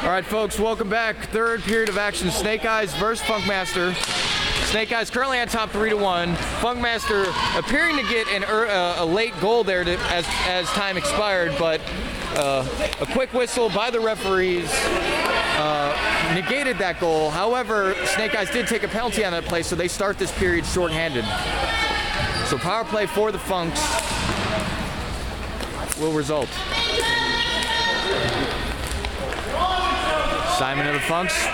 All right, folks, welcome back. Third period of action, Snake Eyes versus Funkmaster. Snake Eyes currently on top 3-1. Funkmaster appearing to get a late goal there as time expired, but a quick whistle by the referees negated that goal. However, Snake Eyes did take a penalty on that play, so they start this period shorthanded. So power play for the Funks will result. Simon of the Funks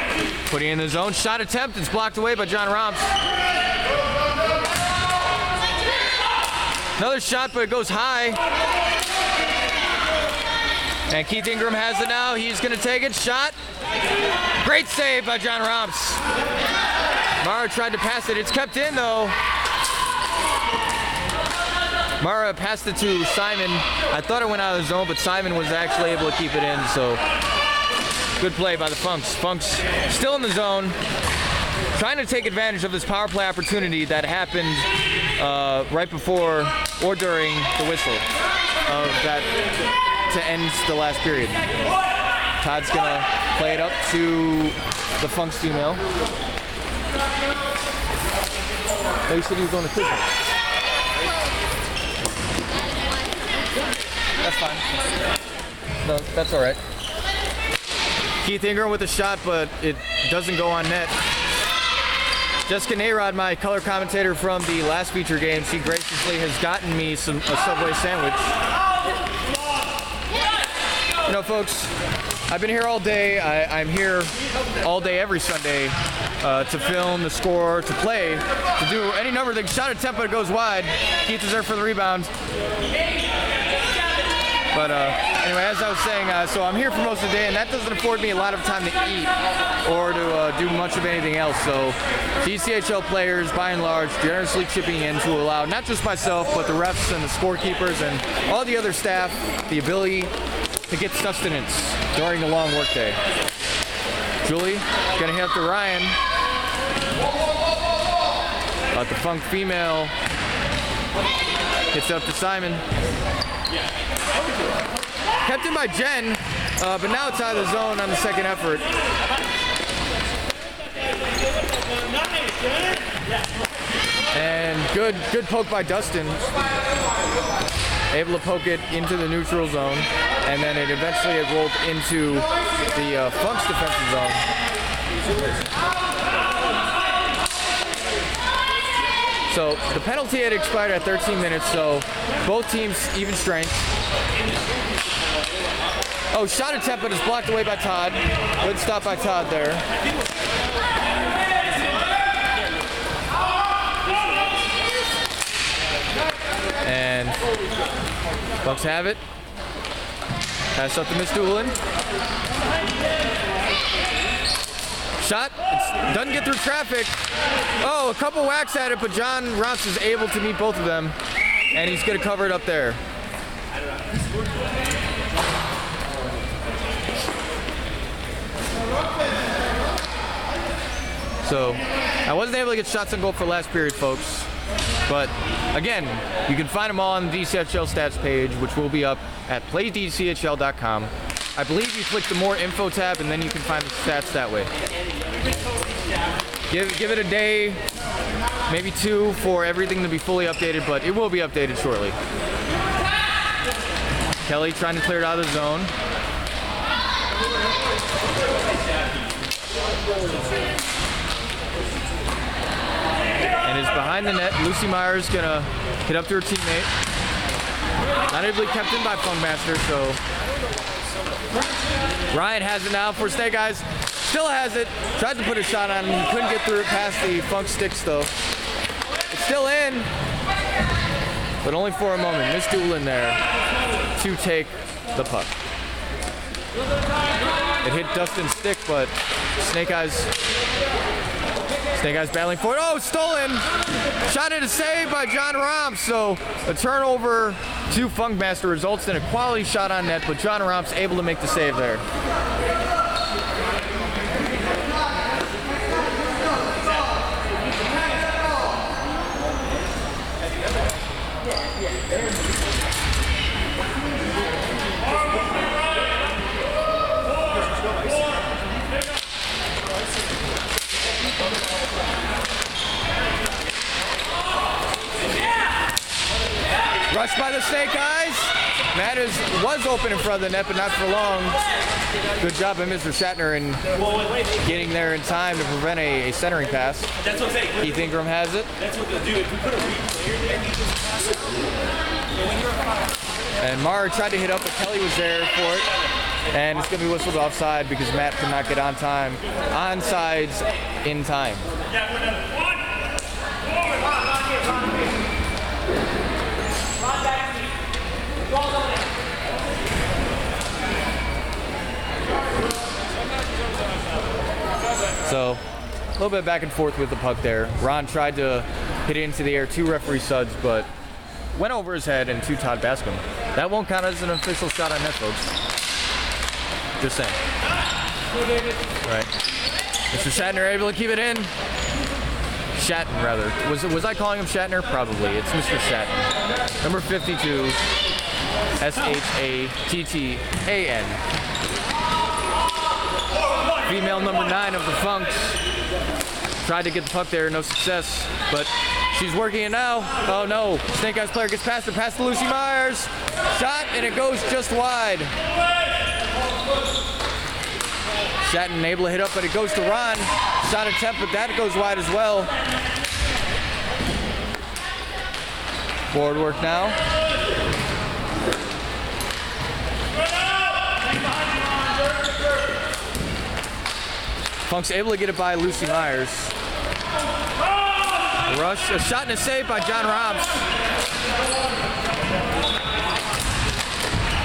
putting in the zone. Shot attempt. It's blocked away by John Romps. Another shot, but it goes high. And Keith Ingram has it now. He's going to take it. Shot. Great save by John Romps. Mara tried to pass it. It's kept in, though. Mara passed it to Simon. I thought it went out of the zone, but Simon was actually able to keep it in, so good play by the Funks. Funks still in the zone, trying to take advantage of this power play opportunity that happened right before or during the whistle of that to end the last period. Todd's gonna play it up to the Funks female. Oh, you said you were going to prison. That's fine. No, that's all right. Keith Ingram with a shot, but it doesn't go on net. Jessica Nayrod, my color commentator from the last feature game, she graciously has gotten me a Subway sandwich. You know, folks, I've been here all day. I'm here all day every Sunday to film, to score, to play, to do any number of things. Shot attempt, but it goes wide. Keith is there for the rebound. But anyway, as I was saying, so I'm here for most of the day, and that doesn't afford me a lot of time to eat or to do much of anything else. So DCHL players, by and large, generously chipping in to allow not just myself, but the refs and the scorekeepers and all the other staff the ability to get sustenance during the long workday. Julie gonna hit up to Ryan. But the Funk female hits up to Simon. Kept in by Jen, but now it's out of the zone on the second effort. And good poke by Dustin. Able to poke it into the neutral zone, and then it eventually rolled into the Funk's defensive zone. So the penalty had expired at 13 minutes, so both teams even strength. Oh, shot attempt, but it's blocked away by Todd. Good stop by Todd there. And Bucks have it. Pass up to Miss Doolin. Shot. It doesn't get through traffic. Oh, a couple whacks at it, but John Romps is able to meet both of them, and he's going to cover it up there. So I wasn't able to get shots on goal for last period, folks. But again, you can find them all on the DCHL stats page, which will be up at playdchl.com. I believe you click the more info tab, and then you can find the stats that way. Give it a day, maybe two, for everything to be fully updated, but it will be updated shortly. Kelly trying to clear it out of the zone. And is behind the net. Lucy Myers gonna hit up to her teammate. Not able to be kept in by Funkmaster, so Ryan has it now for Snake Eyes. Still has it. Tried to put a shot on him. Couldn't get through it past the Funk sticks, though. It's still in, but only for a moment. Miss Doolin there to take the puck. It hit Dustin's stick, but Snake Eyes battling for it. Oh, stolen! Shot at a save by John Romps. So a turnover to Funkmaster results in a quality shot on net, but John Romps able to make the save there. Rushed by the Snake Eyes. Matt was open in front of the net, but not for long. Good job by Mr. Shatner in getting there in time to prevent a centering pass. That's what I'm saying. Keith Ingram has it. That's what they'll do. If we put a replayer there, he just pass it. And Mara tried to hit up, but Kelly was there for it. And it's going to be whistled offside because Matt could not get on time. Onsides in time. So, a little bit back and forth with the puck there. Ron tried to hit it into the air, 2 referee suds, but went over his head and 2 Todd Bascom. That won't count as an official shot on net, folks. Just saying. Right. Mr. Shatner able to keep it in. Shatton, rather. Was I calling him Shatner? Probably. It's Mr. Shatton. Number 52. S-H-A-T-T-A-N. Female number 9 of the Funks. Tried to get the puck there, no success. But she's working it now. Oh no. Snake Eyes player gets past her, past to Lucy Myers. Shot, and it goes just wide. Shatton able to hit up, but it goes to Ron. Shot attempt, but that goes wide as well. Forward work now. Funk's able to get it by Lucy Myers. A rush, a shot and a save by John Robs.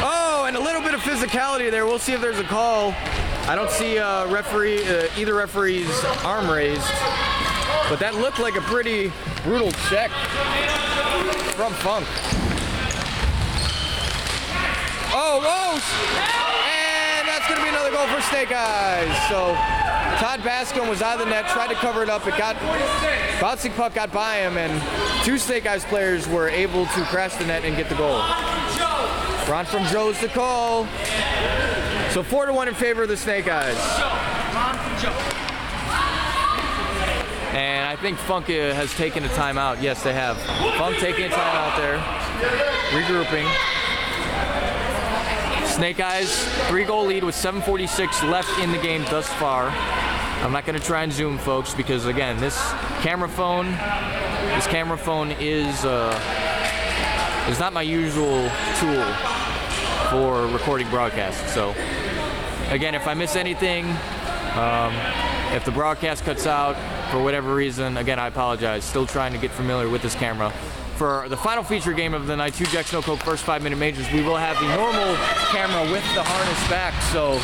Oh, and a little bit of physicality there. We'll see if there's a call. I don't see either referee's arm raised, but that looked like a pretty brutal check from Funk. Oh, and that's going to be another goal for Snake Eyes. So Todd Bascom was out of the net, tried to cover it up. It got, bouncing puck got by him, and 2 Snake Eyes players were able to crash the net and get the goal. Ron from Joe's the call. So 4-1 in favor of the Snake Eyes. And I think Funk has taken a timeout. Yes, they have. Funk taking a timeout there. Regrouping. Snake Eyes, 3-goal lead with 7:46 left in the game thus far. I'm not going to try and zoom, folks, because again, this camera phone is not my usual tool for recording broadcasts. So again, if I miss anything, if the broadcast cuts out for whatever reason, again, I apologize. Still trying to get familiar with this camera. For the final feature game of the night, 2 Jack Snow Coke first 5-minute majors, we will have the normal camera with the harness back. So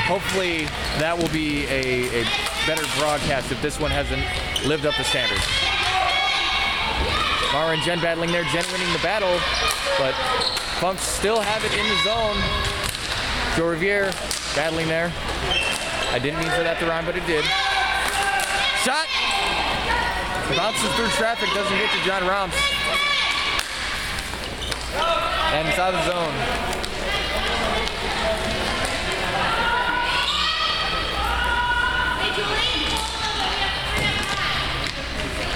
hopefully that will be a better broadcast if this one hasn't lived up to standards. Mara and Jen battling there. Jen winning the battle, but Funks still have it in the zone. Joe Riviere battling there. I didn't mean for that to rhyme, but it did. Shot! Bounces through traffic, doesn't get to John Romps. And it's out of the zone.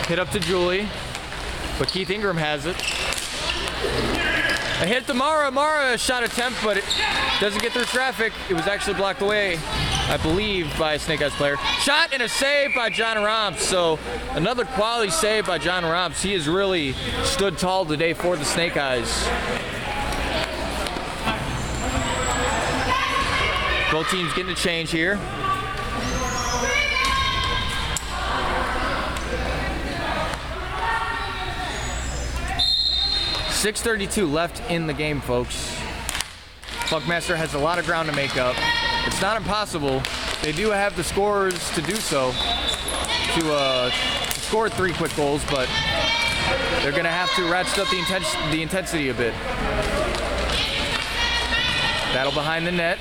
Hit up to Julie, but Keith Ingram has it. A hit to Mara. Mara shot attempt, but it doesn't get through traffic. It was actually blocked away, I believe, by a Snake Eyes player. Shot and a save by John Romps. So another quality save by John Romps. He has really stood tall today for the Snake Eyes. Both teams getting a change here. .632 left in the game, folks. Funkmaster has a lot of ground to make up. It's not impossible. They do have the scorers to do so, to score 3 quick goals, but they're going to have to ratchet up the intensity a bit. Battle behind the net.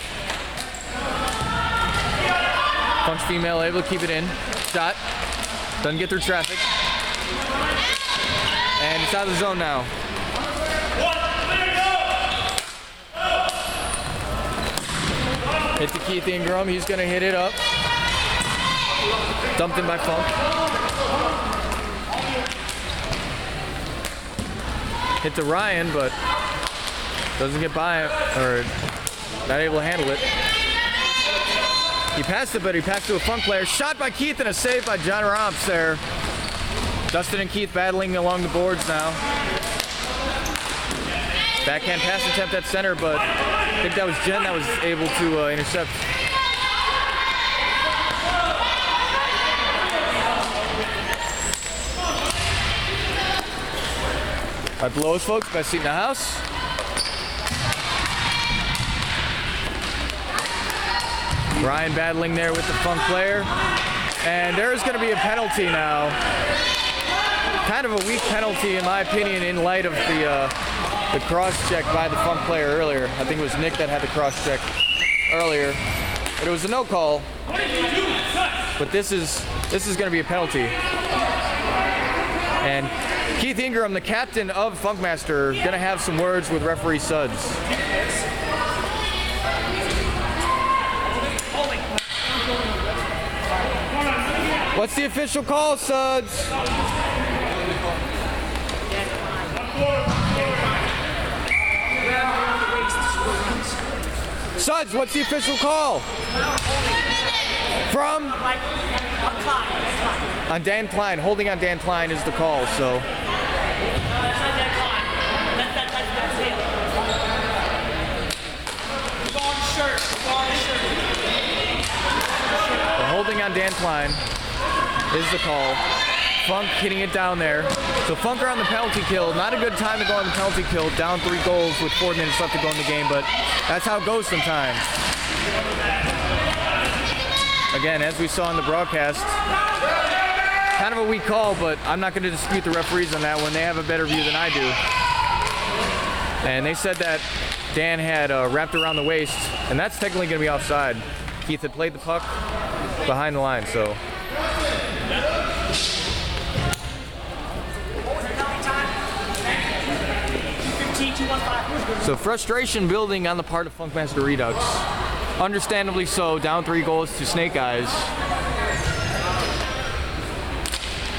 Funk's female able to keep it in. Shot. Doesn't get through traffic. And it's out of the zone now. Hit to Keith Ingram. He's going to hit it up. Dumped in by Funk. Hit to Ryan, but doesn't get by or not able to handle it. He passed it, but he passed to a Funk player. Shot by Keith and a save by John Romps there. Dustin and Keith battling along the boards now. Backhand pass attempt at center, but I think that was Jen that was able to intercept. All right, below us, folks, best seat in the house. Ryan battling there with the Funk player. And there is going to be a penalty now. Kind of a weak penalty, in my opinion, in light of the cross-check by the Funk player earlier. I think it was Nick that had the cross-check earlier. But it was a no call. But this is going to be a penalty. And Keith Ingram, the captain of Funkmaster, going to have some words with referee Suds. What's the official call, Suds? Suds, what's the official call? From? On Dan Klein. Holding on Dan Klein is the call, so. The holding on Dan Klein is the call. Funk hitting it down there. So Funk are on the penalty kill. Not a good time to go on the penalty kill. Down 3 goals with 4 minutes left to go in the game, but that's how it goes sometimes. Again, as we saw in the broadcast, kind of a weak call, but I'm not going to dispute the referees on that one. They have a better view than I do. And they said that Dan had wrapped around the waist, and that's technically going to be offside. Keith had played the puck behind the line, so. So frustration building on the part of Funkmaster Redux. Understandably so, down 3 goals to Snake Eyes.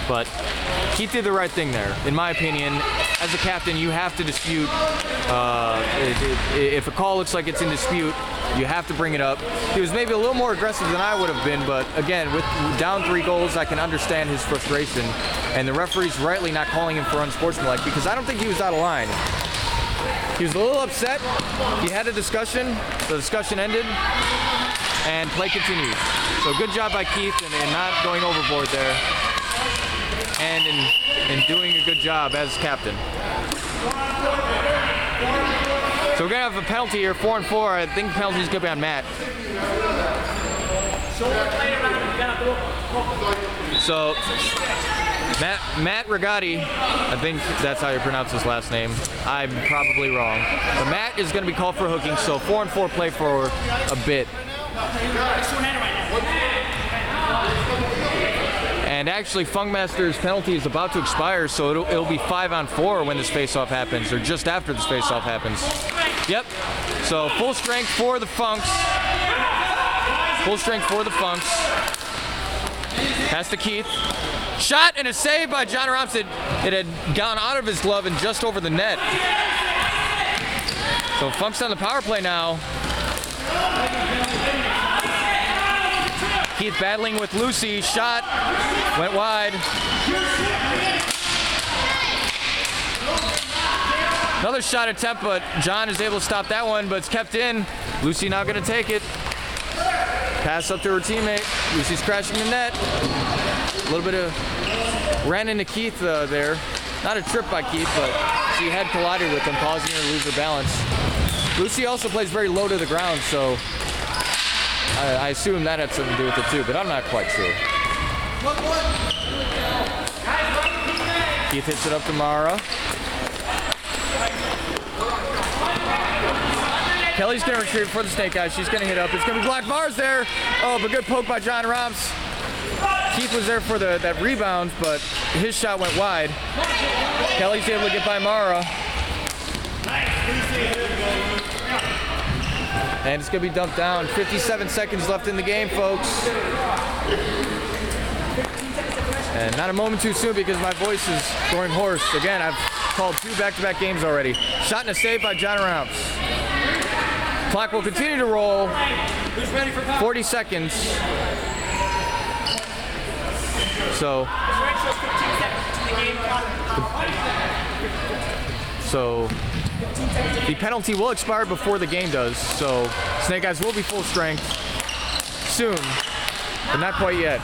But Keith did the right thing there, in my opinion. As a captain, you have to dispute. If a call looks like it's in dispute, you have to bring it up. He was maybe a little more aggressive than I would have been, but again, with down 3 goals, I can understand his frustration. And the referee's rightly not calling him for unsportsmanlike, because I don't think he was out of line. He was a little upset. He had a discussion. The discussion ended, and play continued. So good job by Keith in not going overboard there, and in doing a good job as captain. So we're gonna have a penalty here, 4-4. I think the penalty is gonna be on Matt. So Matt Regatti, I think that's how you pronounce his last name. I'm probably wrong. But Matt is going to be called for hooking, so 4-4 play for a bit. And actually, Funkmaster's penalty is about to expire, so it'll be 5-on-4 when this face-off happens, or just after this face-off happens. Yep. So full strength for the Funks. Full strength for the Funks. Pass to Keith. Shot and a save by John Romps. It had gone out of his glove and just over the net. So Funk's on the power play now. Keith battling with Lucy. Shot. Went wide. Another shot attempt, but John is able to stop that one, but it's kept in. Lucy now going to take it. Pass up to her teammate. Lucy's crashing the net. A little bit of ran into Keith there. Not a trip by Keith, but she had collided with him, causing her to lose her balance. Lucy also plays very low to the ground, so I assume that had something to do with it too, but I'm not quite sure. Keith hits it up to Mara. Kelly's going to retrieve for the Snake Eyes. She's going to hit up. It's going to be blocked. Mara's there. Oh, but good poke by John Romps. Keith was there for that rebound, but his shot went wide. Kelly's able to get by Mara. And it's going to be dumped down. 57 seconds left in the game, folks. And not a moment too soon because my voice is going hoarse. Again, I've called 2 back-to-back games already. Shot and a save by John Rounce. Clock will continue to roll. 40 seconds. So the penalty will expire before the game does. So Snake Eyes will be full strength soon, but not quite yet.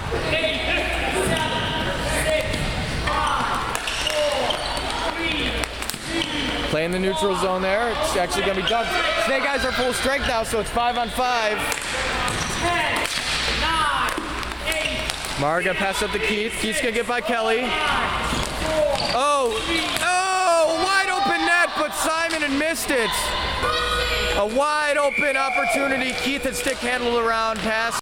Play in the neutral zone there. It's actually going to be done. Snake Eyes are full strength now, so it's 5-on-5. 10, 9, 8. Mara got pass up to Keith. Keith's going to get by Kelly. Oh, wide open net, but Simon had missed it. A wide open opportunity. Keith had stick handled around pass.